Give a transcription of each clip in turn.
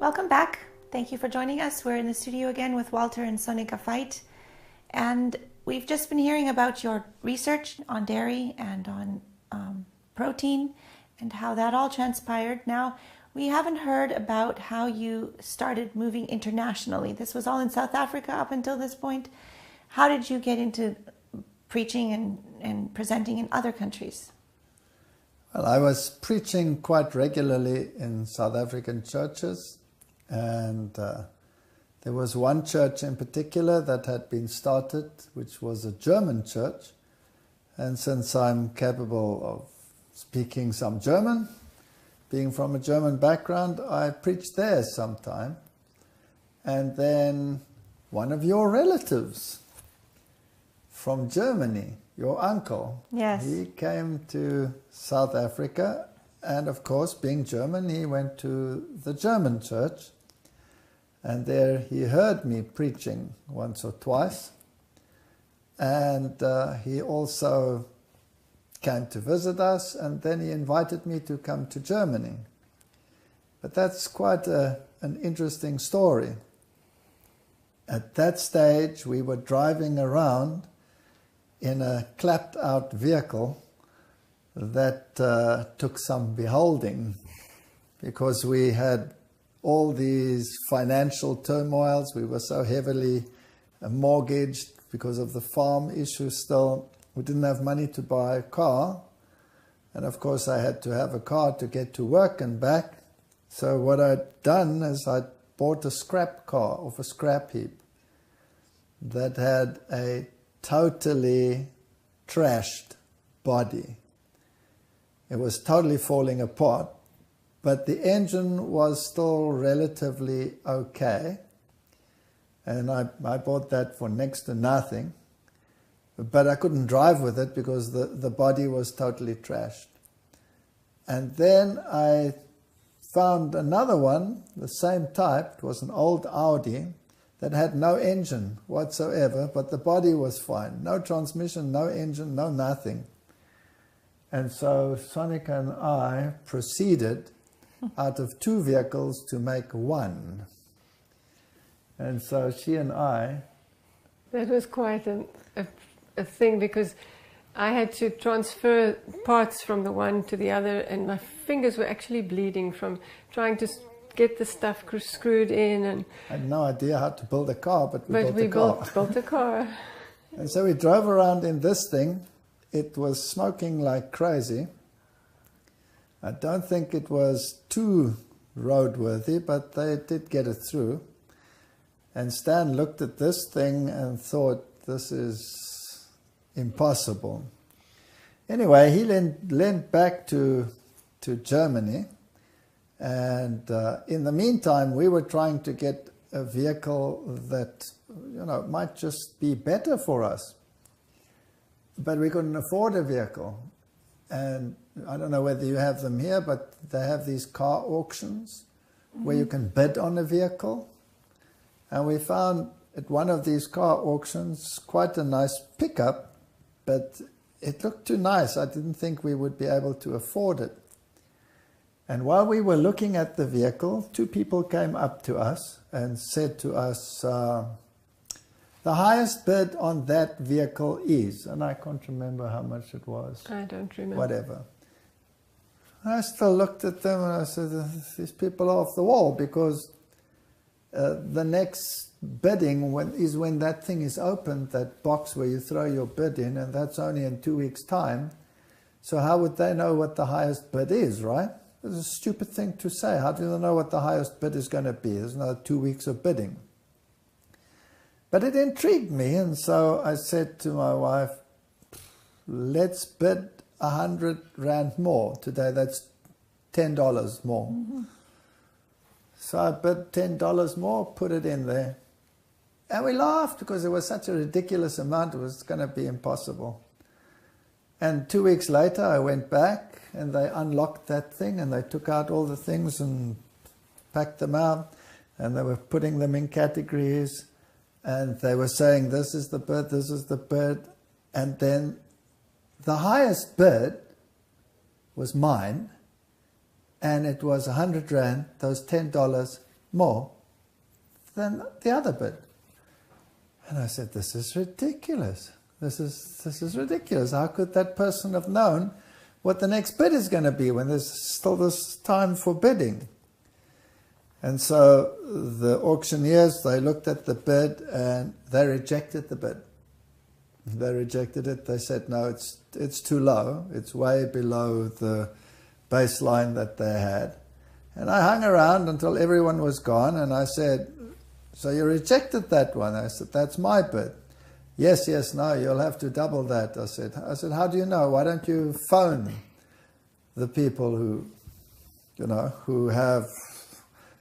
Welcome back. Thank you for joining us. We're in the studio again with Walter and Sonika Veit. And we've just been hearing about your research on dairy and on protein and how that all transpired. Now, we haven't heard about how you started moving internationally. This was all in South Africa up until this point. How did you get into preaching and presenting in other countries? Well, I was preaching quite regularly in South African churches, and there was one church in particular that had been started, which was a German church. And since I'm capable of speaking some German, being from a German background, I preached there sometime. And then one of your relatives from Germany, your uncle, yes, he came to South Africa, and of course, being German, he went to the German church, and there he heard me preaching once or twice, and he also came to visit us, and then he invited me to come to Germany. But that's quite an interesting story. At that stage, we were driving around in a clapped-out vehicle that took some beholding, because we had all these financial turmoils. We were so heavily mortgaged because of the farm issue still. We didn't have money to buy a car. And of course, I had to have a car to get to work and back. So what I'd done is I bought a scrap car off a scrap heap that had a totally trashed body. It was totally falling apart, but the engine was still relatively okay. And I bought that for next to nothing. But I couldn't drive with it because the body was totally trashed. And then I found another one, the same type. It was an old Audi that had no engine whatsoever, but the body was fine. No transmission, no engine, no nothing. And so Sonika and I proceeded out of two vehicles to make one. And so she and I... That was quite a thing, because I had to transfer parts from the one to the other, and my fingers were actually bleeding from trying to get the stuff screwed in. And I had no idea how to build a car, but we built a car. And so we drove around in this thing. It was smoking like crazy. I don't think it was too roadworthy, but they did get it through. And Stan looked at this thing and thought, this is impossible. Anyway, he lent back to Germany, and in the meantime, we were trying to get a vehicle that, might just be better for us. But we couldn't afford a vehicle. And I don't know whether you have them here, but they have these car auctions where you can bid on a vehicle. And we found at one of these car auctions quite a nice pickup, but it looked too nice. I didn't think we would be able to afford it. And while we were looking at the vehicle, two people came up to us and said to us, the highest bid on that vehicle is, and I can't remember how much it was. I don't remember. Whatever. I still looked at them and I said, these people are off the wall, because the next bidding is when that thing is opened, that box where you throw your bid in, and that's only in 2 weeks' time. So how would they know what the highest bid is, right? It's a stupid thing to say. How do they know what the highest bid is going to be? There's another 2 weeks of bidding. But it intrigued me, and so I said to my wife, let's bid 100 Rand more today. That's $10 more. Mm-hmm. So I bid $10 more, put it in there. And we laughed because it was such a ridiculous amount, it was going to be impossible. And 2 weeks later, I went back and they unlocked that thing and they took out all the things and packed them out, and they were putting them in categories, and they were saying, this is the bid, this is the bid. And then the highest bid was mine, and it was 100 Rand, those $10 more than the other bid. And I said, this is ridiculous. This is ridiculous. How could that person have known what the next bid is going to be when there's still this time for bidding? And so the auctioneers, they looked at the bid and they rejected the bid. They rejected it. They said, no, it's too low. It's way below the baseline that they had. And I hung around until everyone was gone, and I said, so you rejected that one? I said, that's my bid. Yes, no, you'll have to double that. I said, how do you know? Why don't you phone the people who have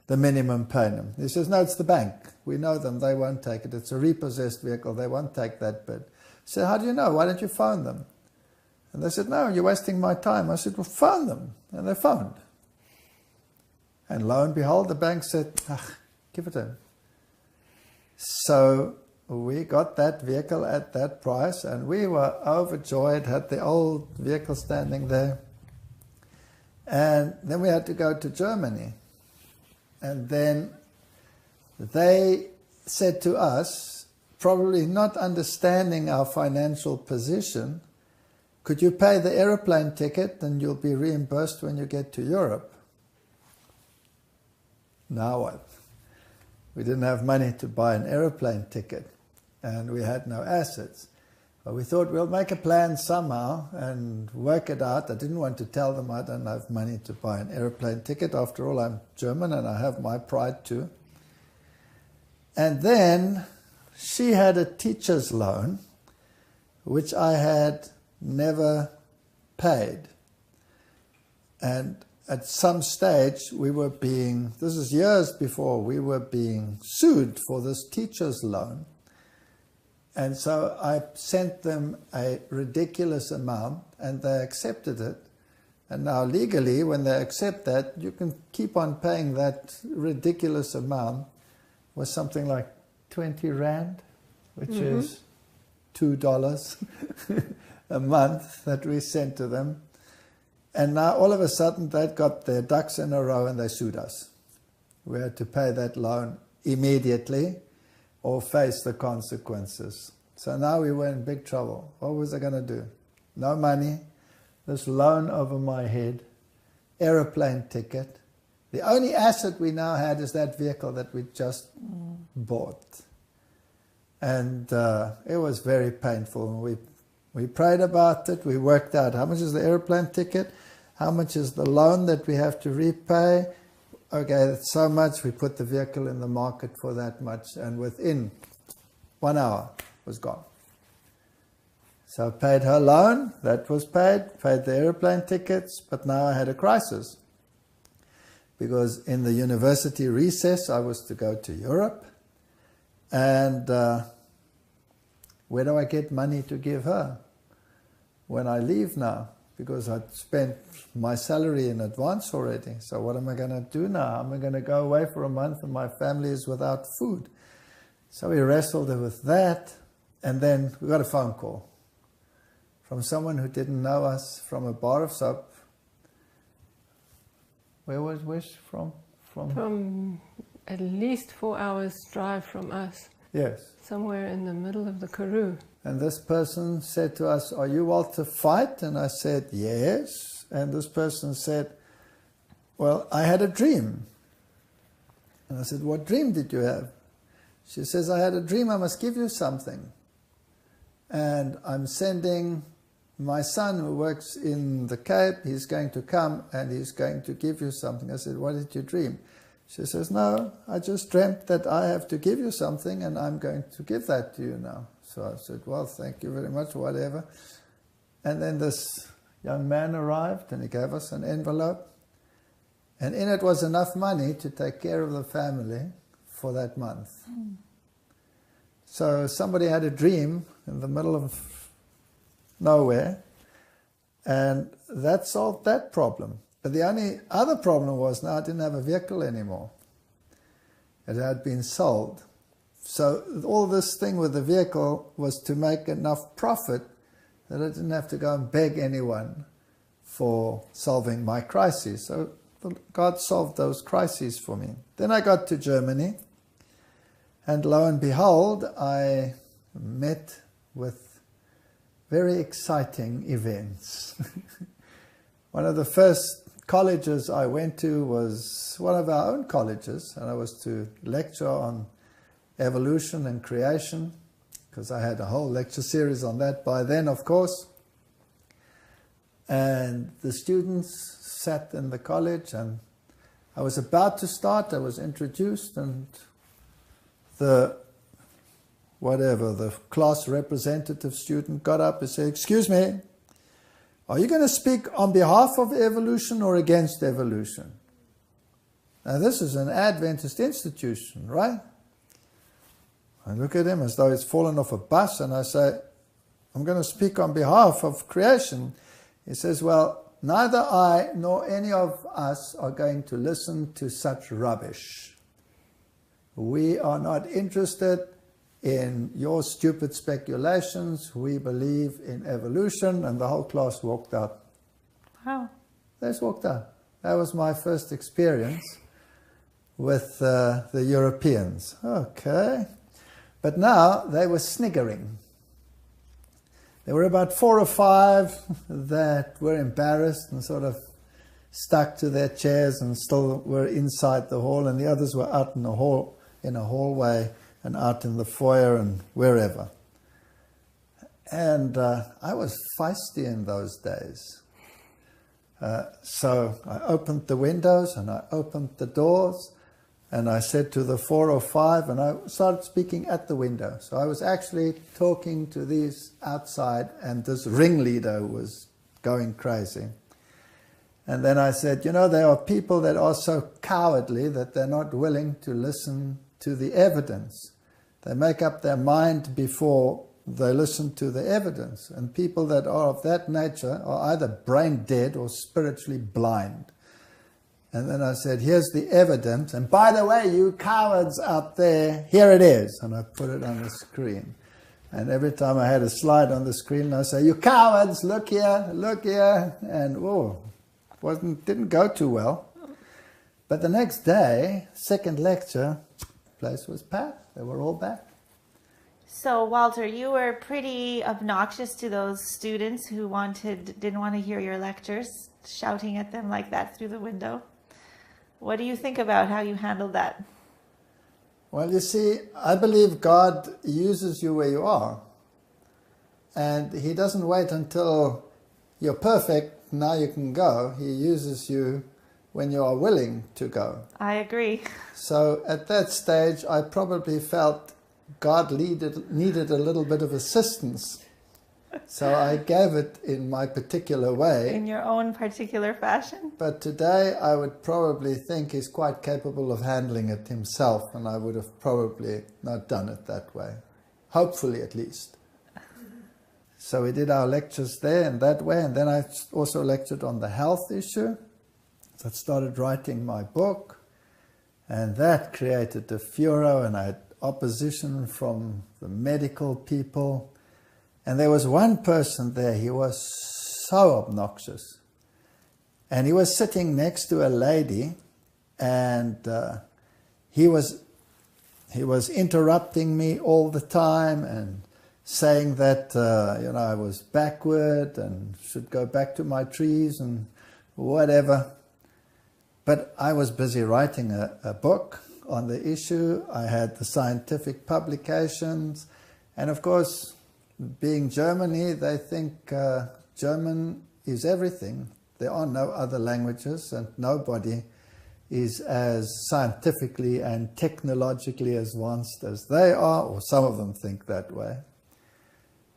the minimum payment? He says, no, it's the bank. We know them. They won't take it. It's a repossessed vehicle. They won't take that bid. I said, how do you know? Why don't you phone them? And they said, no, you're wasting my time. I said, well, phone them. And they phoned. And lo and behold, the bank said, give it to him. So we got that vehicle at that price, and we were overjoyed, had the old vehicle standing there. And then we had to go to Germany. And then they said to us, probably not understanding our financial position, could you pay the aeroplane ticket and you'll be reimbursed when you get to Europe? Now what? We didn't have money to buy an aeroplane ticket, and we had no assets. But we thought we'll make a plan somehow and work it out. I didn't want to tell them I don't have money to buy an aeroplane ticket. After all, I'm German and I have my pride too. And then she had a teacher's loan, which I had never paid. And at some stage, this is years before, we were being sued for this teacher's loan. And so I sent them a ridiculous amount, and they accepted it. And now legally, when they accept that, you can keep on paying that ridiculous amount, was something like 20 Rand, which is $2 a month that we sent to them. And now all of a sudden they'd got their ducks in a row and they sued us. We had to pay that loan immediately or face the consequences. So now we were in big trouble. What was I going to do? No money, this loan over my head, aeroplane ticket. The only asset we now had is that vehicle that we just bought. And it was very painful. We prayed about it. We worked out how much is the aeroplane ticket, how much is the loan that we have to repay. Okay, that's so much. We put the vehicle in the market for that much, and within 1 hour it was gone. So I paid her loan, that was paid the aeroplane tickets, but now I had a crisis. Because in the university recess I was to go to Europe, and where do I get money to give her when I leave now? Because I'd spent my salary in advance already. So what am I going to do now? Am I going to go away for a month and my family is without food? So we wrestled with that, and then we got a phone call from someone who didn't know us, from a bar of soap. Where was Wish from? From at least 4 hours drive from us. Yes. Somewhere in the middle of the Karoo. And this person said to us, are you Walter Veit? And I said, yes. And this person said, well, I had a dream. And I said, what dream did you have? She says, I had a dream I must give you something. And I'm sending my son who works in the Cape, he's going to come and he's going to give you something. I said, what did you dream? She says, no, I just dreamt that I have to give you something and I'm going to give that to you now. So I said, well, thank you very much, whatever. And then this young man arrived and he gave us an envelope. And in it was enough money to take care of the family for that month. So somebody had a dream in the middle of nowhere, and that solved that problem. But the only other problem was now I didn't have a vehicle anymore. It had been sold. So all this thing with the vehicle was to make enough profit that I didn't have to go and beg anyone for solving my crisis. So God solved those crises for me. Then I got to Germany, and lo and behold, I met with very exciting events. One of the first colleges I went to was one of our own colleges, and I was to lecture on evolution and creation, because I had a whole lecture series on that by then, of course. And the students sat in the college, and I was about to start. I was introduced, and the class representative student got up and said, "Excuse me, are you going to speak on behalf of evolution or against evolution?" Now this is an Adventist institution, right? I look at him as though he's fallen off a bus, and I say, "I'm going to speak on behalf of creation." He says, "Well, neither I nor any of us are going to listen to such rubbish. We are not interested in your stupid speculations. We believe in evolution." And the whole class walked out. Wow. They just walked out. That was my first experience with the Europeans. Okay. But now they were sniggering. There were about 4 or 5 that were embarrassed and sort of stuck to their chairs and still were inside the hall, and the others were out in the hall, in a hallway, and out in the foyer and wherever. And I was feisty in those days. So I opened the windows and I opened the doors, and I said to the 4 or 5, and I started speaking at the window. So I was actually talking to these outside, and this ringleader was going crazy. And then I said, "You know, there are people that are so cowardly that they're not willing to listen to the evidence. They make up their mind before they listen to the evidence. And people that are of that nature are either brain dead or spiritually blind." And then I said, "Here's the evidence. And by the way, you cowards out there, here it is." And I put it on the screen. And every time I had a slide on the screen, I say, "You cowards, look here, look here." And didn't go too well. But the next day, second lecture, the place was packed. They were all back. So, Walter, you were pretty obnoxious to those students who didn't want to hear your lectures, shouting at them like that through the window. What do you think about how you handled that? Well, you see, I believe God uses you where you are. And He doesn't wait until you're perfect, now you can go. He uses you when you are willing to go. I agree. So at that stage, I probably felt God needed a little bit of assistance. So I gave it in my particular way. In your own particular fashion. But today I would probably think he's quite capable of handling it himself, and I would have probably not done it that way. Hopefully, at least. So we did our lectures there in that way, and then I also lectured on the health issue. So I started writing my book, and that created a furor, and I had opposition from the medical people. And there was one person there, he was so obnoxious. And he was sitting next to a lady, and he was interrupting me all the time and saying that I was backward and should go back to my trees and whatever. But I was busy writing a book on the issue. I had the scientific publications, and of course, being Germany, they think German is everything. There are no other languages, and nobody is as scientifically and technologically advanced as they are, or some of them think that way.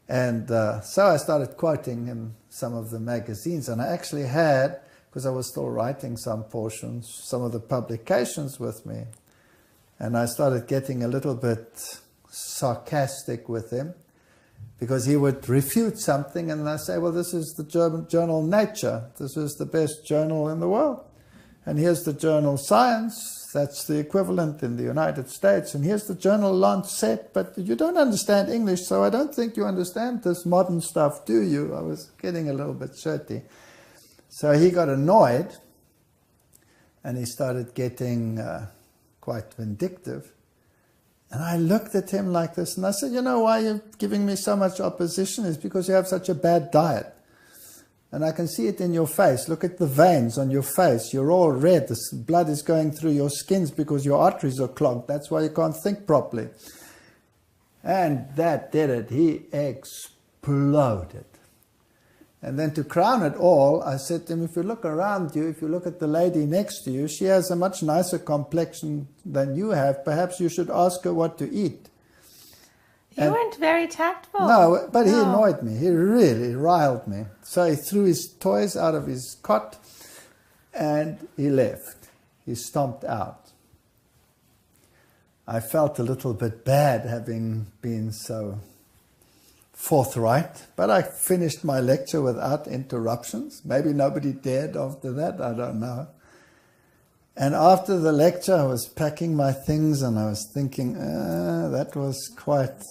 And so I started quoting in some of the magazines, and I actually had, because I was still writing some portions, some of the publications with me. And I started getting a little bit sarcastic with him, because he would refute something, and I say, well, this is the German journal Nature. This is the best journal in the world. And here's the journal Science. That's the equivalent in the United States. And here's the journal Lancet. But you don't understand English, so I don't think you understand this modern stuff, do you? I was getting a little bit shirty. So he got annoyed. And he started getting quite vindictive. And I looked at him like this, and I said, you know why you're giving me so much opposition? It's because you have such a bad diet. And I can see it in your face. Look at the veins on your face. You're all red. The blood is going through your skins because your arteries are clogged. That's why you can't think properly. And that did it. He exploded. And then to crown it all, I said to him, if you look around you, if you look at the lady next to you, she has a much nicer complexion than you have. Perhaps you should ask her what to eat. You weren't very tactful. No, but he annoyed me. He really riled me. So he threw his toys out of his cot and he left. He stomped out. I felt a little bit bad having been so forthright, but I finished my lecture without interruptions. Maybe nobody dared after that, I don't know. And after the lecture, I was packing my things and I was thinking, that was quite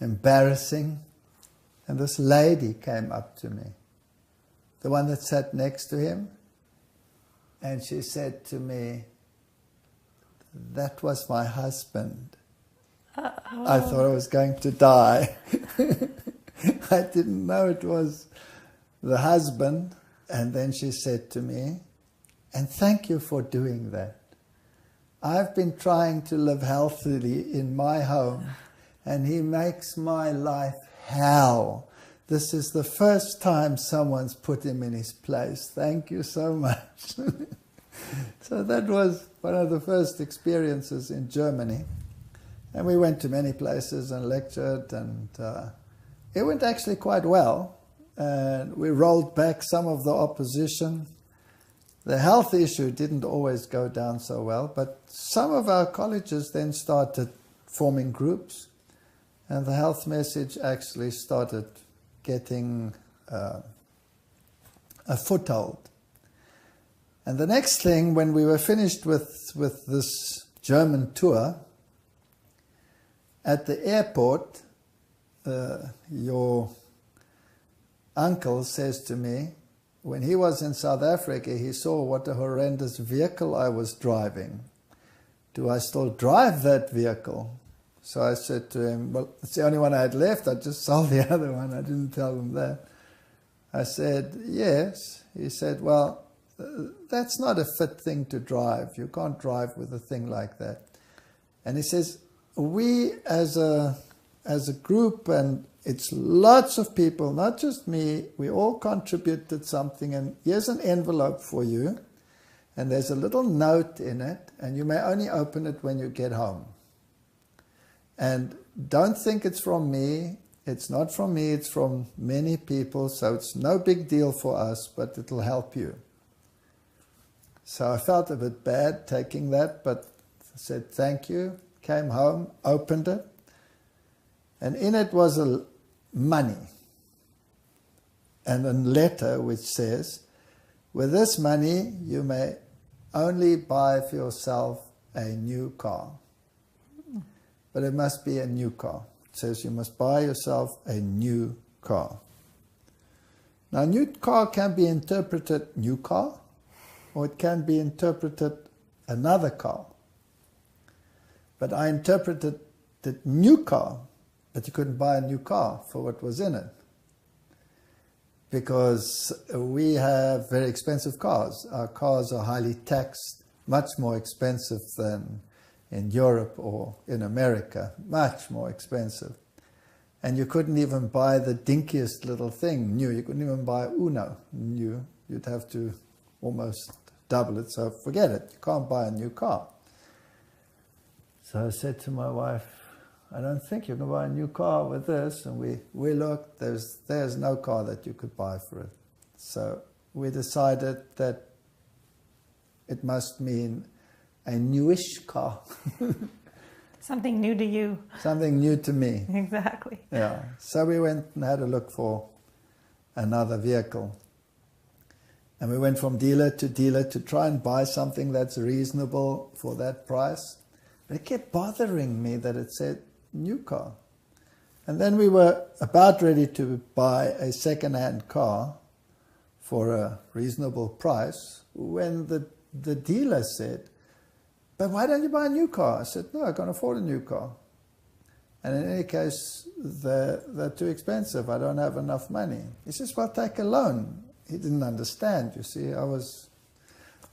embarrassing. And this lady came up to me, the one that sat next to him, and she said to me, that was my husband. I thought I was going to die. I didn't know it was the husband. And then she said to me, and thank you for doing that. I've been trying to live healthily in my home, and he makes my life hell. This is the first time someone's put him in his place. Thank you so much. So that was one of the first experiences in Germany. And we went to many places and lectured, and it went actually quite well. And we rolled back some of the opposition. The health issue didn't always go down so well, but some of our colleges then started forming groups, and the health message actually started getting a foothold. And the next thing, when we were finished with this German tour, at the airport, your uncle says to me, when he was in South Africa, he saw what a horrendous vehicle I was driving. Do I still drive that vehicle? So I said to him, well, it's the only one I had left. I just sold the other one. I didn't tell him that. I said, yes. He said, well, that's not a fit thing to drive. You can't drive with a thing like that. And he says, we as a group, and it's lots of people, not just me, we all contributed something, and here's an envelope for you, and there's a little note in it, and you may only open it when you get home. And don't think it's from me. It's not from me, it's from many people, so it's no big deal for us, but it'll help you. So I felt a bit bad taking that, but I said thank you, came home, opened it, and in it was money and a letter which says, with this money you may only buy for yourself a new car. But it must be a new car. It says you must buy yourself a new car. Now, new car can be interpreted new car, or it can be interpreted another car. But I interpreted the new car, but you couldn't buy a new car for what was in it. Because we have very expensive cars. Our cars are highly taxed, much more expensive than in Europe or in America, much more expensive. And you couldn't even buy the dinkiest little thing new. You couldn't even buy Uno new. You'd have to almost double it, so forget it. You can't buy a new car. So I said to my wife, I don't think you can buy a new car with this. And we looked, there's no car that you could buy for it. So we decided that it must mean a newish car. Something new to you. Something new to me. Exactly. Yeah. So we went and had a look for another vehicle. And we went from dealer to try and buy something that's reasonable for that price. But it kept bothering me that it said new car. And then we were about ready to buy a second-hand car for a reasonable price, when the dealer said, but why don't you buy a new car? I said, no, I can't afford a new car. And in any case, they're too expensive. I don't have enough money. He says, well, take a loan. He didn't understand, you see. I was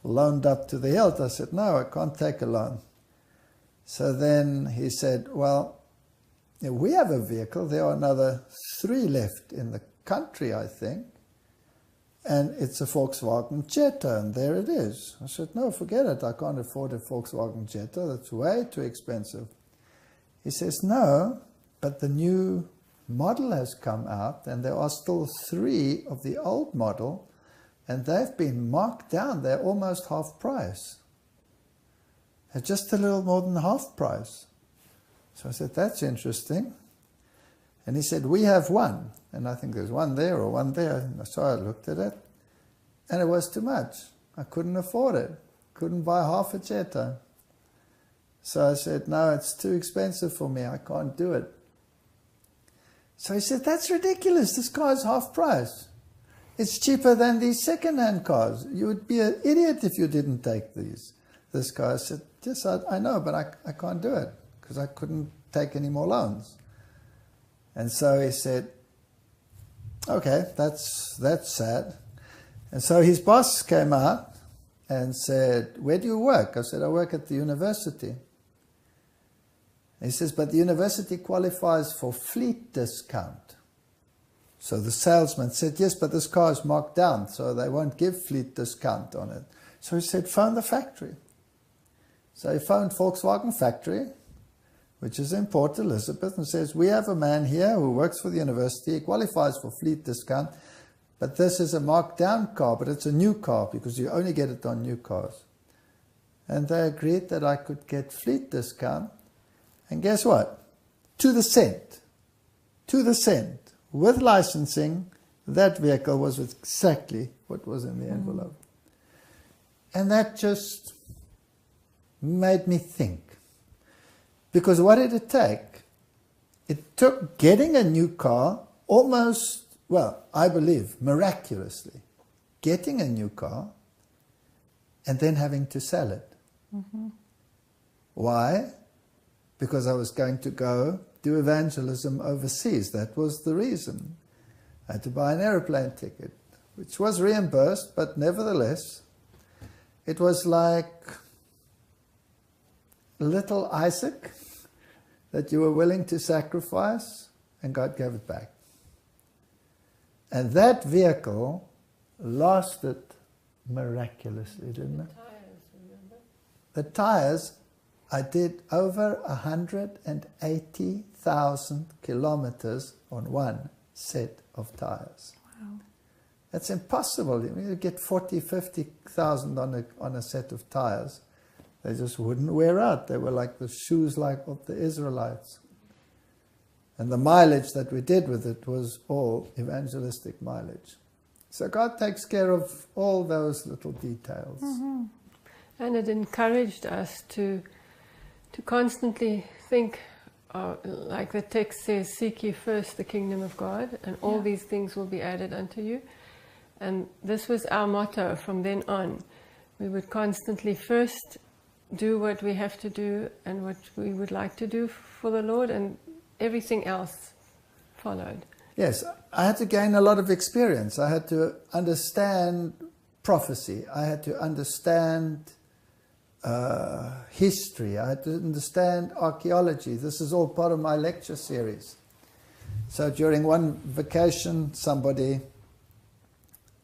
loaned up to the hilt. I said, no, I can't take a loan. So then he said, well, we have a vehicle. There are another 3 left in the country, I think. And it's a Volkswagen Jetta, and there it is. I said, no, forget it. I can't afford a Volkswagen Jetta. That's way too expensive. He says, no, but the new model has come out, and there are still 3 of the old model, and they've been marked down. They're almost half price. They're just a little more than half price. So I said, that's interesting. And he said, we have one. And I think there's one there or one there. And so I looked at it, and it was too much. I couldn't afford it. Couldn't buy half a Jetta. So I said, no, it's too expensive for me. I can't do it. So he said, that's ridiculous. This car is half price. It's cheaper than these second-hand cars. You would be an idiot if you didn't take this car. I said, yes, I know, but I can't do it because I couldn't take any more loans. And so he said, okay, that's sad. And so his boss came out and said, where do you work? I said, I work at the university. He says, but the university qualifies for fleet discount. So the salesman said, yes, but this car is marked down, so they won't give fleet discount on it. So he said, phone the factory. So he phoned Volkswagen factory, which is in Port Elizabeth, and says, we have a man here who works for the university, he qualifies for fleet discount, but this is a marked down car, but it's a new car because you only get it on new cars. And they agreed that I could get fleet discount. And guess what? To the cent, with licensing, that vehicle was exactly what was in the envelope. And that just made me think. Because what did it take? It took getting a new car almost, well, I believe, miraculously. Getting a new car and then having to sell it. Mm-hmm. Why? Because I was going to go do evangelism overseas. That was the reason. I had to buy an airplane ticket, which was reimbursed, but nevertheless, it was like little Isaac that you were willing to sacrifice, and God gave it back. And that vehicle lasted miraculously, didn't it? The tires, remember? The tires, I did over 180,000 kilometers on one set of tires. Wow. That's impossible. You get 40, 50,000 on a set of tires. They just wouldn't wear out. They were like the shoes of the Israelites. And the mileage that we did with it was all evangelistic mileage. So God takes care of all those little details. Mm-hmm. And it encouraged us to constantly think, like the text says, seek ye first the kingdom of God, and all these things will be added unto you. And this was our motto from then on. We would constantly first do what we have to do and what we would like to do for the Lord, and everything else followed. Yes, I had to gain a lot of experience. I had to understand prophecy. I had to understand history. I had to understand archaeology. This is all part of my lecture series. So during one vacation, somebody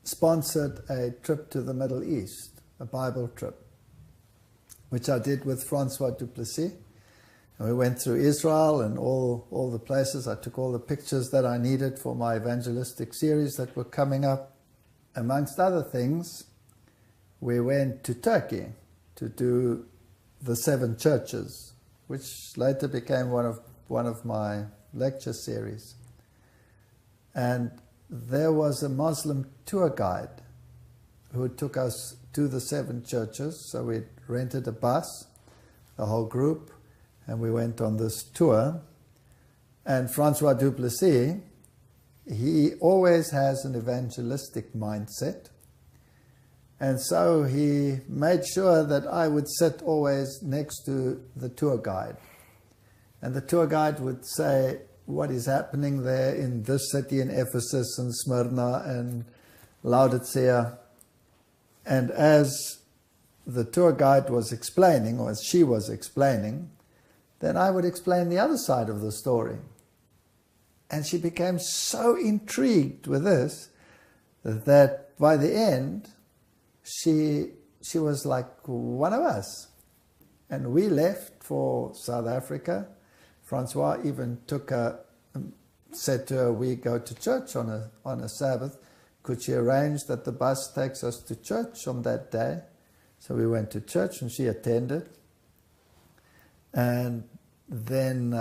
sponsored a trip to the Middle East, a Bible trip, which I did with Francois Duplessis. And we went through Israel and all the places. I took all the pictures that I needed for my evangelistic series that were coming up. Amongst other things, we went to Turkey to do the 7 churches, which later became one of my lecture series. And there was a Muslim tour guide who took us to the 7 churches. So we rented a bus, the whole group, and we went on this tour. And Francois Duplessis he always has an evangelistic mindset. And so he made sure that I would sit always next to the tour guide. And the tour guide would say what is happening there in this city, in Ephesus and Smyrna and Laodicea. And as the tour guide was explaining, or as she was explaining, then I would explain the other side of the story. And she became so intrigued with this that by the end, she was like one of us. And we left for South Africa. Francois even said to her, we go to church on a Sabbath. Could she arrange that the bus takes us to church on that day? So we went to church and she attended. And then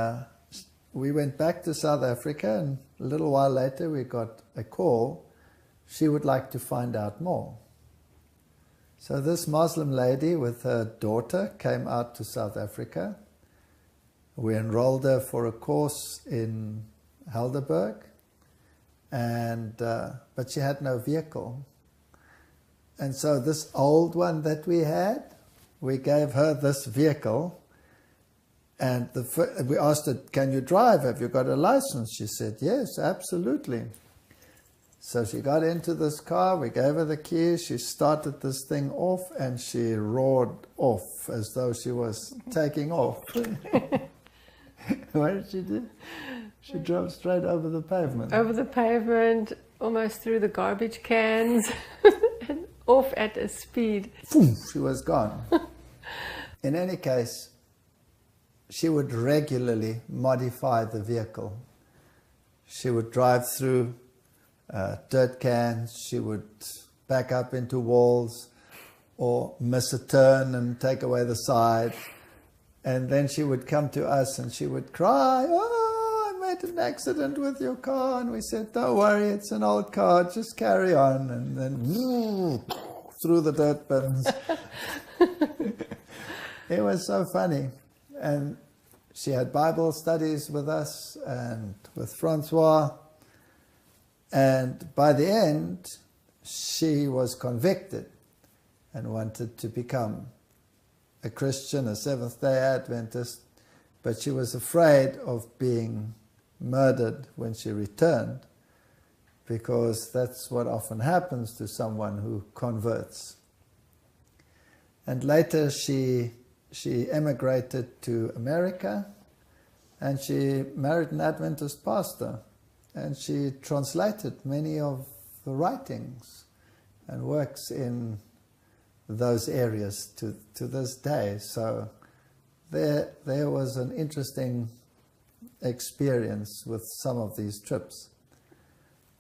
we went back to South Africa, and a little while later we got a call. She would like to find out more. So this Muslim lady with her daughter came out to South Africa. We enrolled her for a course in Helderberg, but she had no vehicle. And so this old one that we had, we gave her this vehicle. And we asked her, can you drive? Have you got a license? She said, yes, absolutely. So she got into this car, we gave her the keys, she started this thing off, and she roared off as though she was taking off. What did she do? She drove straight over the pavement. Over the pavement, almost through the garbage cans, and off at a speed. Boom, she was gone. In any case, she would regularly modify the vehicle. She would drive through dirt cans, she would back up into walls or miss a turn and take away the side. And then she would come to us and she would cry, oh, I made an accident with your car. And we said, don't worry, it's an old car, just carry on. And then through the dirt bins. It was so funny. And she had Bible studies with us and with Francois. And by the end, she was convicted and wanted to become a Christian, a Seventh-day Adventist, but she was afraid of being murdered when she returned, because that's what often happens to someone who converts. And later she emigrated to America, and she married an Adventist pastor. And she translated many of the writings and works in those areas to this day. So there was an interesting experience with some of these trips.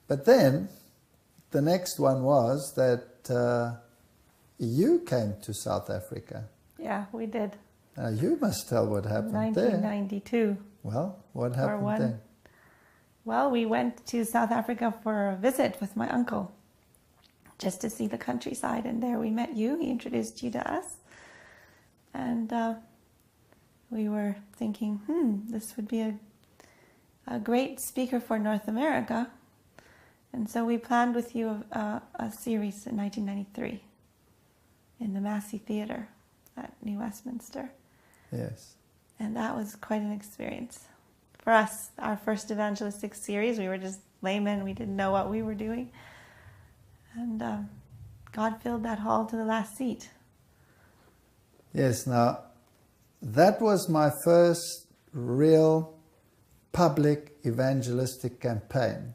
But then the next one was that you came to South Africa. Yeah, we did. Now you must tell what happened 1992. there. Well, what happened then? Well, we went to South Africa for a visit with my uncle, just to see the countryside, and there we met you. He introduced you to us, and we were thinking, this would be a great speaker for North America, and so we planned with you a series in 1993 in the Massey Theatre at New Westminster. Yes. And that was quite an experience. For us, our first evangelistic series, we were just laymen. We didn't know what we were doing. And God filled that hall to the last seat. Yes, now, that was my first real public evangelistic campaign.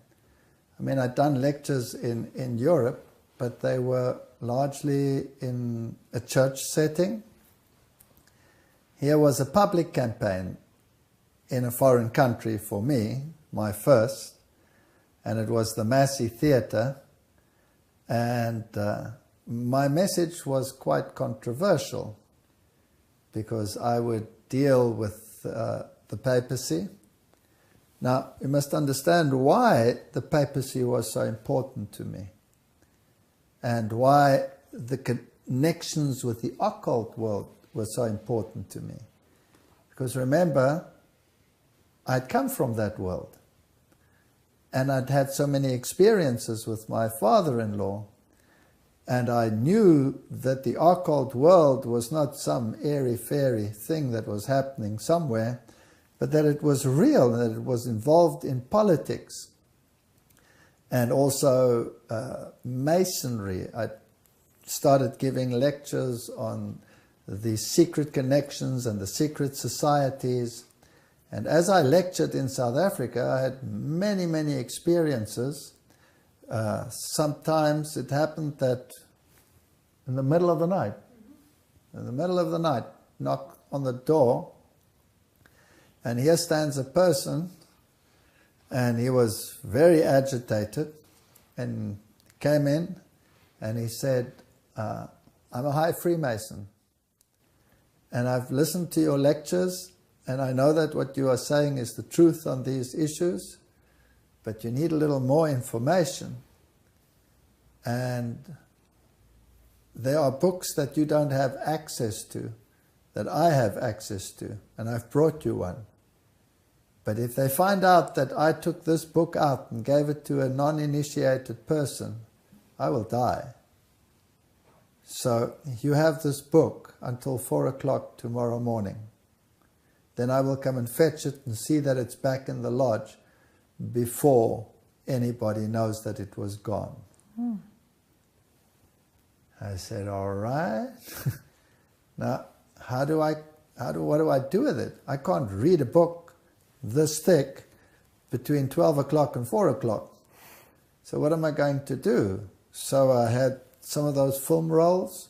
I mean, I'd done lectures in Europe, but they were largely in a church setting. Here was a public campaign in a foreign country for me, my first, and it was the Massey Theatre, and my message was quite controversial because I would deal with the papacy. Now, you must understand why the papacy was so important to me and why the connections with the occult world were so important to me. Because remember, I'd come from that world. And I'd had so many experiences with my father-in-law, and I knew that the occult world was not some airy-fairy thing that was happening somewhere, but that it was real, that it was involved in politics and also masonry. I started giving lectures on the secret connections and the secret societies. And as I lectured in South Africa, I had many, many experiences. Sometimes it happened that in the middle of the night, knock on the door, and here stands a person, and he was very agitated, and came in, and he said, I'm a high Freemason, and I've listened to your lectures, and I know that what you are saying is the truth on these issues, but you need a little more information. And there are books that you don't have access to, that I have access to, and I've brought you one. But if they find out that I took this book out and gave it to a non-initiated person, I will die. So you have this book until 4 o'clock tomorrow morning. Then I will come and fetch it and see that it's back in the lodge before anybody knows that it was gone. I said, all right. Now, what do I do with it? I can't read a book this thick between 12 o'clock and 4 o'clock. So what am I going to do? So I had some of those film rolls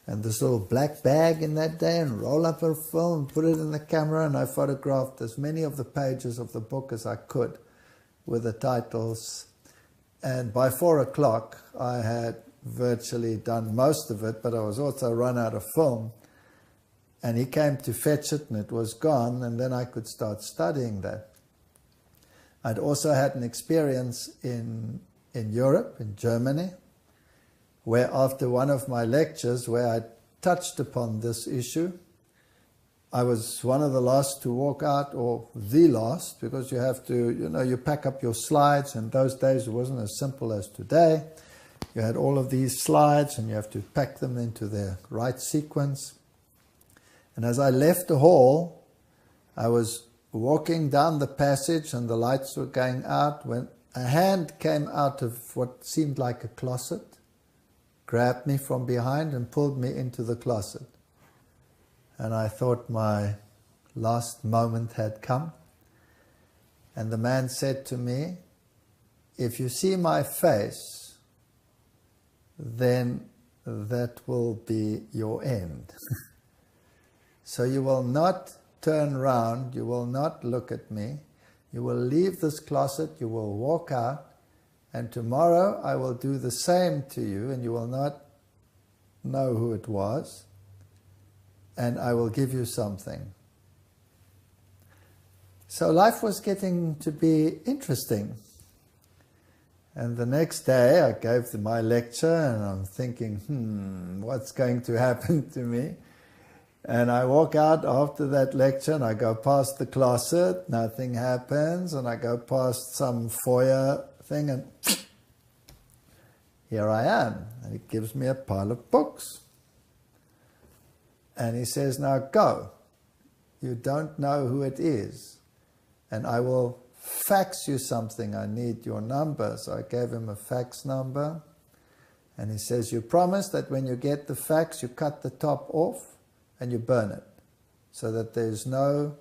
and this little black bag in that day, and roll up a film and put it in the camera, and I photographed as many of the pages of the book as I could with the titles. And by 4 o'clock I had virtually done most of it, but I was also run out of film. And he came to fetch it, and it was gone, and then I could start studying that. I'd also had an experience in Europe, in Germany, where after one of my lectures where I touched upon this issue, I was one of the last to walk out, or the last, because you have to, you pack up your slides, and those days it wasn't as simple as today. You had all of these slides, and you have to pack them into their right sequence. And as I left the hall, I was walking down the passage, and the lights were going out, when a hand came out of what seemed like a closet, grabbed me from behind and pulled me into the closet. And I thought my last moment had come. And the man said to me, if you see my face, then that will be your end. So you will not turn round, you will not look at me, you will leave this closet, you will walk out, and tomorrow I will do the same to you, and you will not know who it was, and I will give you something. So life was getting to be interesting. And the next day I gave my lecture, and I'm thinking, what's going to happen to me? And I walk out after that lecture, and I go past the closet, nothing happens, and I go past some foyer thing, and here I am. And he gives me a pile of books. And he says, now go. You don't know who it is. And I will fax you something. I need your number. So I gave him a fax number. And he says, you promise that when you get the fax, you cut the top off and you burn it, so that there's no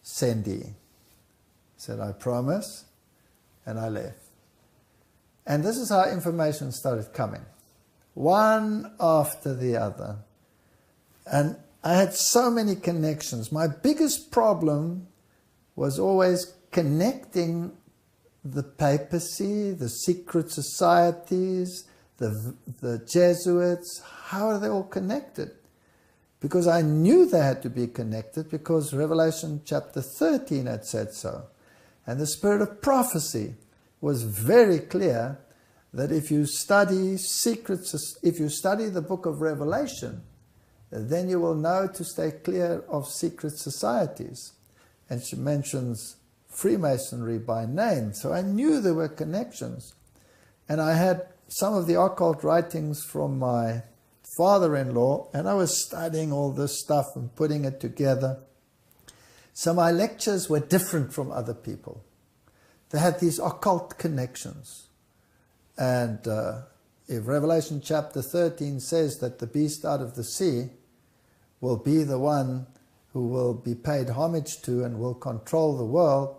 sendee. I said, I promise. And I left. And this is how information started coming, one after the other. And I had so many connections. My biggest problem was always connecting the papacy, the secret societies, the Jesuits. How are they all connected? Because I knew they had to be connected, because Revelation chapter 13 had said so. And the spirit of prophecy was very clear that if you study if you study the book of Revelation, then you will know to stay clear of secret societies. And she mentions Freemasonry by name, so I knew there were connections. And I had some of the occult writings from my father-in-law, and I was studying all this stuff and putting it together. So my lectures were different from other people. They had these occult connections. And if Revelation chapter 13 says that the beast out of the sea will be the one who will be paid homage to and will control the world,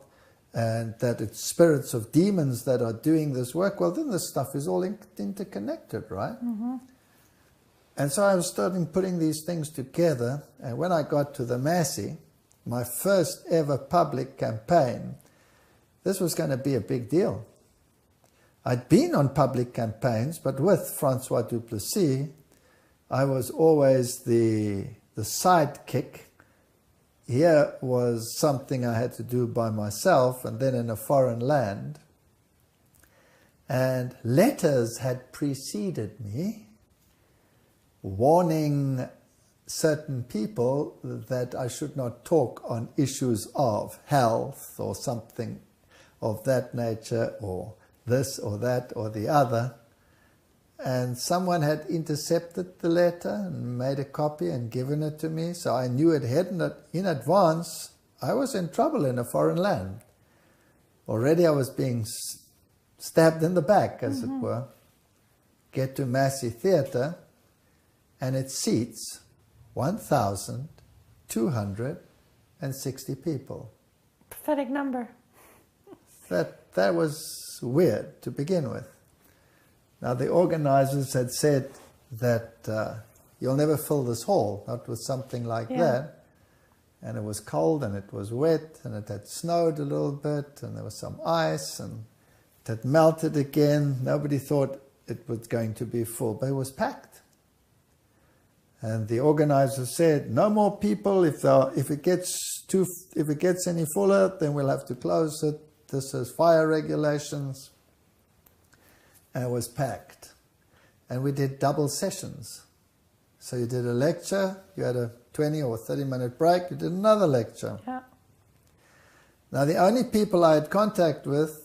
and that it's spirits of demons that are doing this work, well, then this stuff is all interconnected, right? Mm-hmm. And so I was starting putting these things together, and when I got to the Massey, my first ever public campaign, this was going to be a big deal. I'd been on public campaigns, but with Francois Duplessis, I was always the sidekick. Here was something I had to do by myself, and then in a foreign land. And letters had preceded me, warning certain people that I should not talk on issues of health or something of that nature, or this or that or the other. And someone had intercepted the letter and made a copy and given it to me, so I knew it in advance. I was in trouble in a foreign land. Already I was being stabbed in the back, as it were. Get to Massey Theatre, and it seats 1,260 people. Prophetic number. That was weird to begin with. Now the organizers had said that you'll never fill this hall, not with something like that. And it was cold and it was wet and it had snowed a little bit and there was some ice and it had melted again. Nobody thought it was going to be full, but it was packed. And the organizers said, no more people. If it gets any fuller, then we'll have to close it. This is fire regulations. And it was packed. And we did double sessions. So you did a lecture, you had a 20 or 30-minute break, you did another lecture. Yeah. Now the only people I had contact with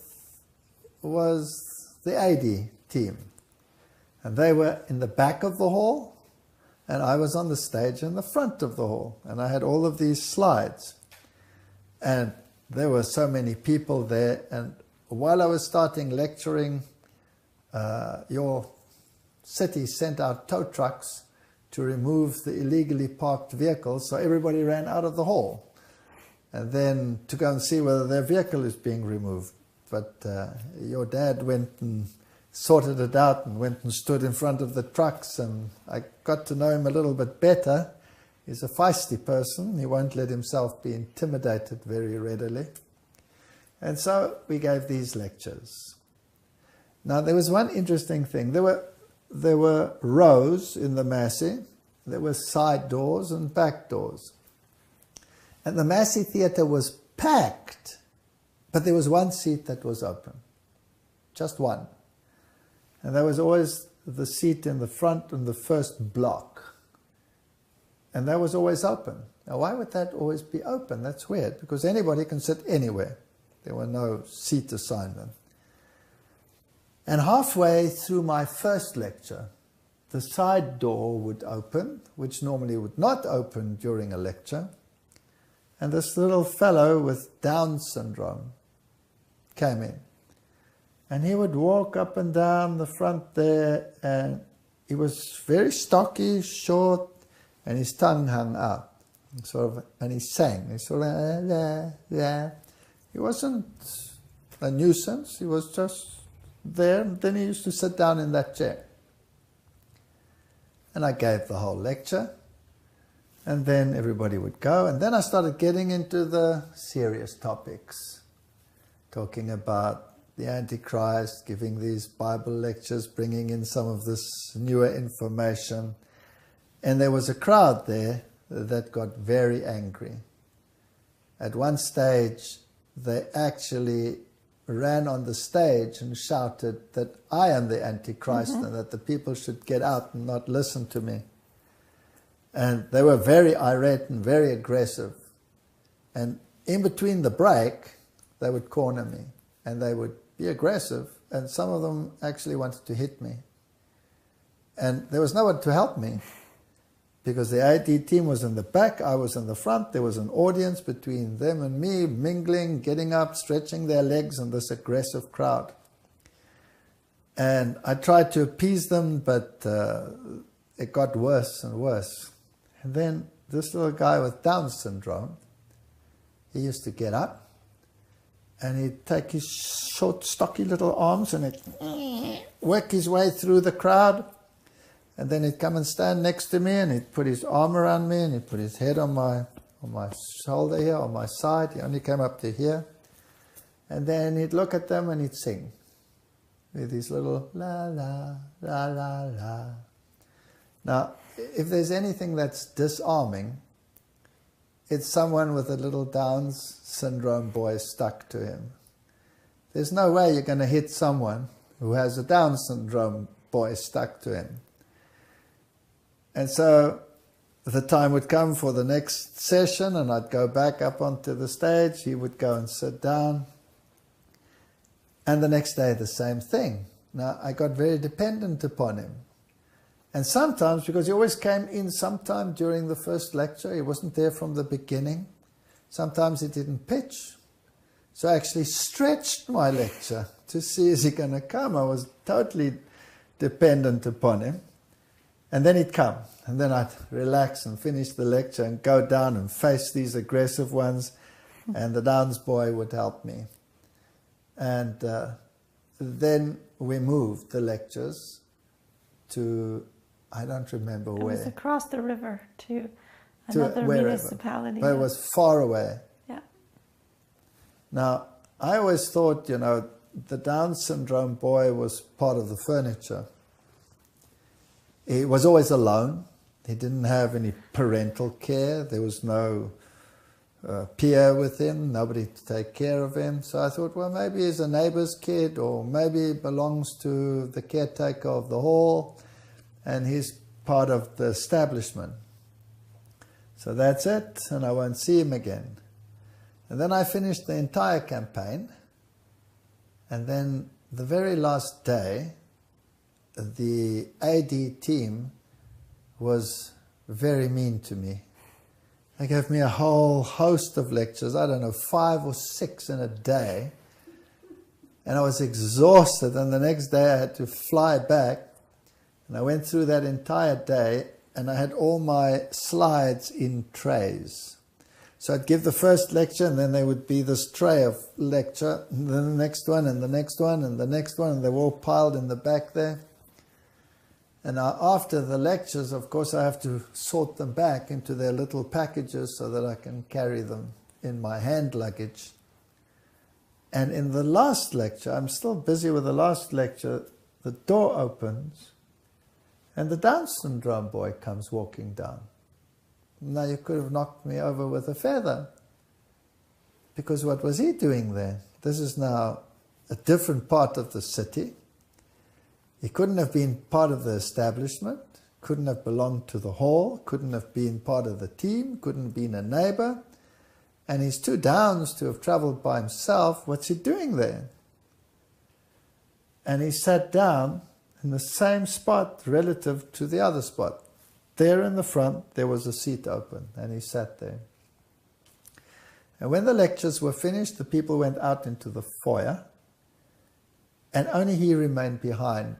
was the AD team. And they were in the back of the hall, and I was on the stage in the front of the hall. And I had all of these slides. And there were so many people there. And while I was starting lecturing, your city sent out tow trucks to remove the illegally parked vehicles, so everybody ran out of the hall, and then to go and see whether their vehicle is being removed. But your dad went and sorted it out and went and stood in front of the trucks, and I got to know him a little bit better. He's a feisty person. He won't let himself be intimidated very readily. And so we gave these lectures. Now, there was one interesting thing. There were rows in the Massey. There were side doors and back doors. And the Massey Theatre was packed, but there was one seat that was open. Just one. And there was always the seat in the front in the first block. And that was always open. Now, why would that always be open? That's weird, because anybody can sit anywhere. There were no seat assignment. And halfway through my first lecture, the side door would open, which normally would not open during a lecture. And this little fellow with Down syndrome came in. And he would walk up and down the front there, and he was very stocky, short, and his tongue hung out. And he sang. He sort of, yeah. He wasn't a nuisance. He was just there, and then he used to sit down in that chair. And I gave the whole lecture, and then everybody would go, and then I started getting into the serious topics, talking about the Antichrist, giving these Bible lectures, bringing in some of this newer information. And there was a crowd there that got very angry. At one stage, they actually ran on the stage and shouted that I am the Antichrist and that the people should get out and not listen to me. And they were very irate and very aggressive. And in between the break, they would corner me and they would be aggressive, and some of them actually wanted to hit me. And there was no one to help me because the AD team was in the back, I was in the front, there was an audience between them and me, mingling, getting up, stretching their legs, and this aggressive crowd. And I tried to appease them, but it got worse and worse. And then this little guy with Down syndrome, he used to get up and he'd take his short, stocky little arms and he'd work his way through the crowd. And then he'd come and stand next to me and he'd put his arm around me and he'd put his head on my shoulder here, on my side. He only came up to here. And then he'd look at them and he'd sing with his little la, la, la, la, la. Now, if there's anything that's disarming, it's someone with a little Down syndrome boy stuck to him. There's no way you're going to hit someone who has a Down syndrome boy stuck to him. And so the time would come for the next session and I'd go back up onto the stage. He would go and sit down. And the next day the same thing. Now I got very dependent upon him. And sometimes, because he always came in sometime during the first lecture, he wasn't there from the beginning. Sometimes he didn't pitch. So I actually stretched my lecture to see is he going to come. I was totally dependent upon him. And then he'd come. And then I'd relax and finish the lecture and go down and face these aggressive ones. And the Downs boy would help me. And then we moved the lectures to, I don't remember where. It was across the river to another municipality. But it was far away. Yeah. Now, I always thought, you know, the Down syndrome boy was part of the furniture. He was always alone. He didn't have any parental care. There was no peer with him, nobody to take care of him. So I thought, well, maybe he's a neighbor's kid, or maybe he belongs to the caretaker of the hall, and he's part of the establishment. So that's it, and I won't see him again. And then I finished the entire campaign, and then the very last day, the AD team was very mean to me. They gave me a whole host of lectures, I don't know, 5 or 6 in a day. And I was exhausted, and the next day I had to fly back. And I went through that entire day, and I had all my slides in trays. So I'd give the first lecture, and then there would be this tray of lecture, and then the next one, and the next one, and the next one, and they were all piled in the back there. And after the lectures, of course, I have to sort them back into their little packages so that I can carry them in my hand luggage. And in the last lecture, I'm still busy with the last lecture, the door opens and the Down syndrome boy comes walking down. Now, you could have knocked me over with a feather, because what was he doing there? This is now a different part of the city. He couldn't have been part of the establishment, couldn't have belonged to the hall, couldn't have been part of the team, couldn't have been a neighbor. And he's too Downs to have traveled by himself. What's he doing there? And he sat down in the same spot relative to the other spot. There in the front, there was a seat open, and he sat there. And when the lectures were finished, the people went out into the foyer, and only he remained behind,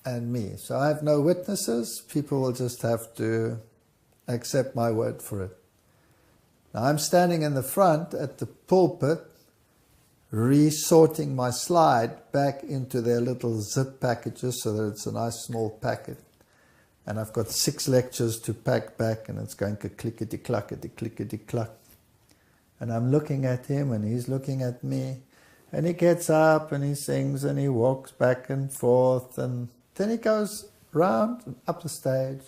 and me. So I have no witnesses. People will just have to accept my word for it. Now I'm standing in the front at the pulpit, resorting my slide back into their little zip packages so that it's a nice small packet. And I've got 6 lectures to pack back, and it's going to clickety-clackety, clickety-clack. And I'm looking at him, and he's looking at me. And he gets up, and he sings, and he walks back and forth, and then he goes round and up the stage.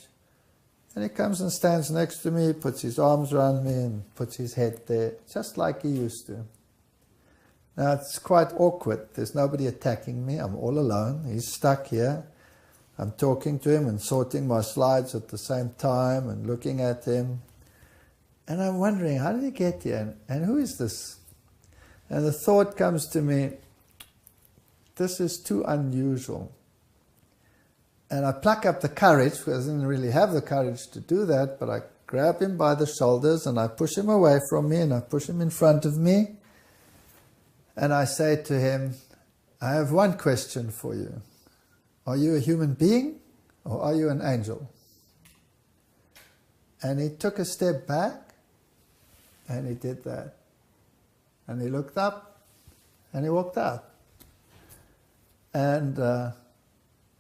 And he comes and stands next to me, puts his arms around me, and puts his head there, just like he used to. Now, it's quite awkward. There's nobody attacking me. I'm all alone. He's stuck here. I'm talking to him and sorting my slides at the same time and looking at him. And I'm wondering, how did he get here? And who is this? And the thought comes to me, this is too unusual. And I pluck up the courage, because I didn't really have the courage to do that, but I grab him by the shoulders and I push him away from me and I push him in front of me. And I say to him, I have one question for you. Are you a human being or are you an angel? And he took a step back and he did that. And he looked up and he walked out. And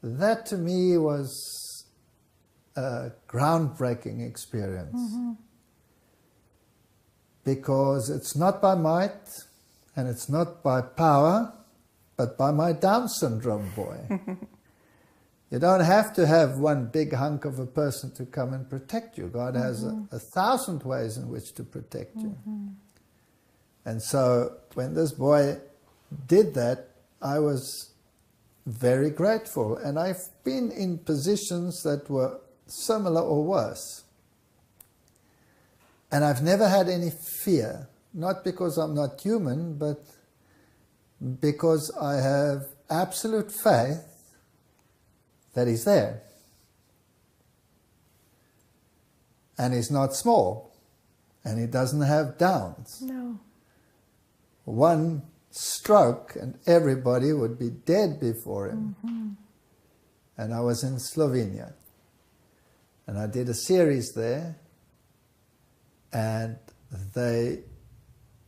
that to me was a groundbreaking experience. Mm-hmm. Because it's not by might and it's not by power, but by my Down syndrome boy. You don't have to have one big hunk of a person to come and protect you. God has 1,000 ways in which to protect you. And so when this boy did that, I was very grateful. And I've been in positions that were similar or worse. And I've never had any fear, not because I'm not human, but because I have absolute faith that he's there. And he's not small. And he doesn't have downs. No. One stroke and everybody would be dead before him. Mm-hmm. And I was in Slovenia. And I did a series there. And they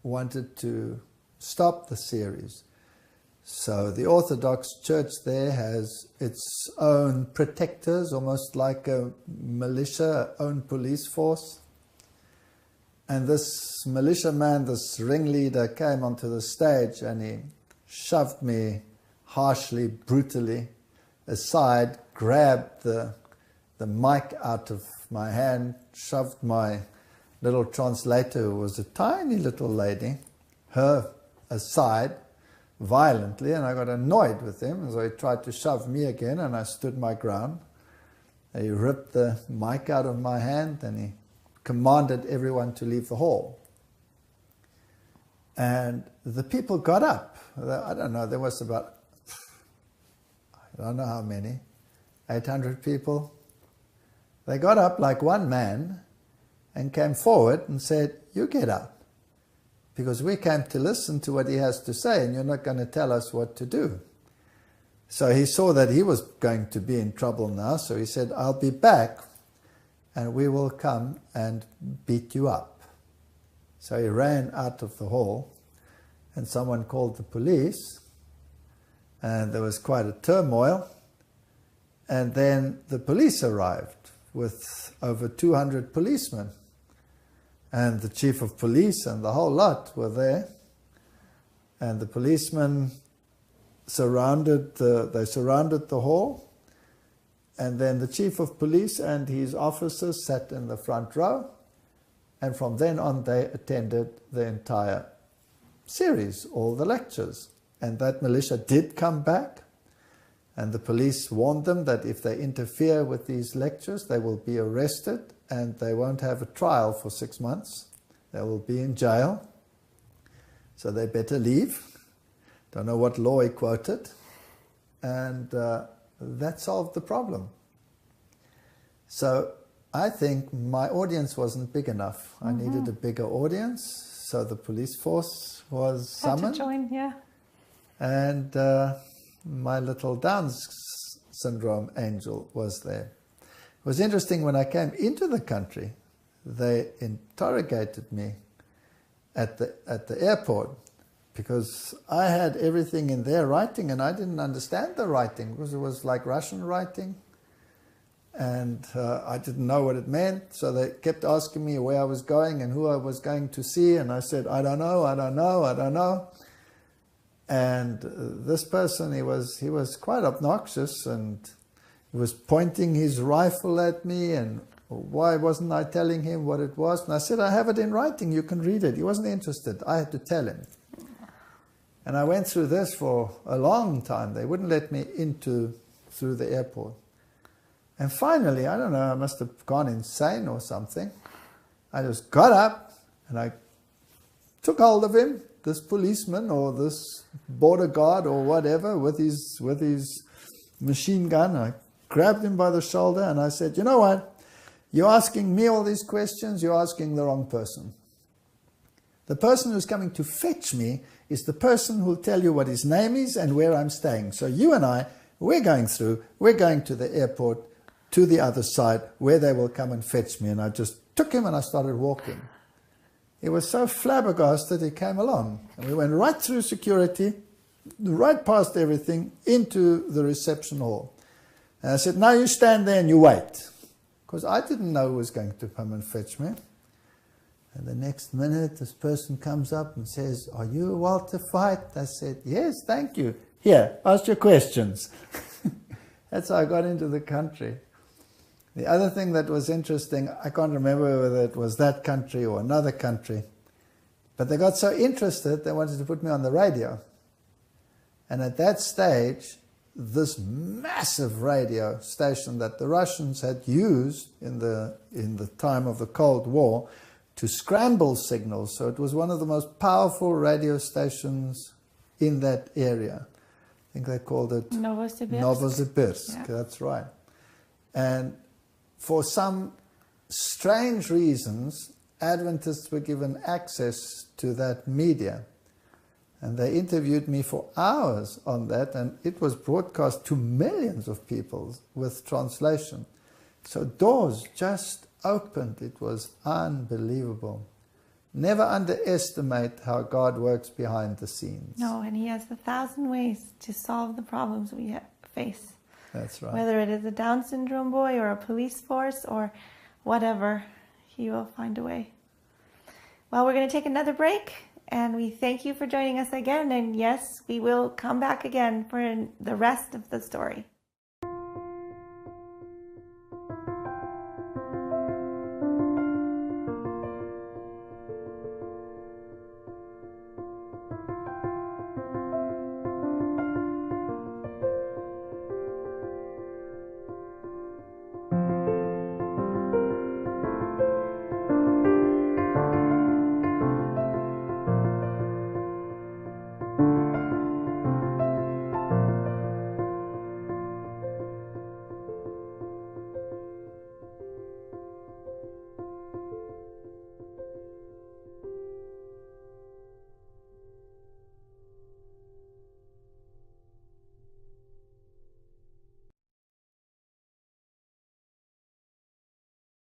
wanted to stop the series. So the Orthodox Church there has its own protectors, almost like a militia, own police force. And this militia man, this ringleader, came onto the stage and he shoved me harshly, brutally aside, grabbed the mic out of my hand, shoved my little translator, who was a tiny little lady, her aside violently, and I got annoyed with him, so he tried to shove me again, and I stood my ground. He ripped the mic out of my hand and he commanded everyone to leave the hall. And the people got up. I don't know, there was about, I don't know how many, 800 people. They got up like one man and came forward and said, you get up. Because we came to listen to what he has to say and you're not going to tell us what to do. So he saw that he was going to be in trouble now, so he said, I'll be back and we will come and beat you up. So he ran out of the hall and someone called the police and there was quite a turmoil. And then the police arrived with over 200 policemen. And the chief of police and the whole lot were there. And the policemen surrounded the hall. And then the chief of police and his officers sat in the front row. And from then on they attended the entire series, all the lectures. And that militia did come back. And the police warned them that if they interfere with these lectures, they will be arrested and they won't have a trial for 6 months. They will be in jail. So they better leave. Don't know what law he quoted. And that solved the problem. So I think my audience wasn't big enough. I needed a bigger audience. So the police force was summoned. Had to join, yeah. And my little Down syndrome angel was there. It was interesting, when I came into the country, they interrogated me at the airport because I had everything in their writing and I didn't understand the writing because it was like Russian writing and I didn't know what it meant. So they kept asking me where I was going and who I was going to see, and I said, I don't know, I don't know, I don't know. And this person, he was quite obnoxious and he was pointing his rifle at me, and why wasn't I telling him what it was? And I said, I have it in writing, you can read it. He wasn't interested. I had to tell him. And I went through this for a long time. They wouldn't let me through the airport. And finally, I don't know, I must have gone insane or something. I just got up and I took hold of him this policeman or this border guard or whatever with his machine gun. I grabbed him by the shoulder and I said, you know what? You're asking me all these questions, you're asking the wrong person. The person who's coming to fetch me is the person who'll tell you what his name is and where I'm staying. So you and I, we're going to the airport, to the other side, where they will come and fetch me. And I just took him and I started walking. He was so flabbergasted, he came along. And we went right through security, right past everything, into the reception hall. And I said, now you stand there and you wait. Because I didn't know who was going to come and fetch me. And the next minute, this person comes up and says, are you Walter Veit? I said, yes, thank you. Here, ask your questions. That's how I got into the country. The other thing that was interesting, I can't remember whether it was that country or another country, but they got so interested, they wanted to put me on the radio. And at that stage, this massive radio station that the Russians had used in the time of the Cold War to scramble signals. So it was one of the most powerful radio stations in that area. I think they called it Novosibirsk. Yeah. That's right. And for some strange reasons, Adventists were given access to that media. And they interviewed me for hours on that, and it was broadcast to millions of people with translation. So doors just opened. It was unbelievable. Never underestimate how God works behind the scenes. No, and He has 1,000 ways to solve the problems we face. That's right. Whether it is a Down syndrome boy or a police force or whatever, He will find a way. Well, we're going to take another break, and we thank you for joining us again. And yes, we will come back again for the rest of the story.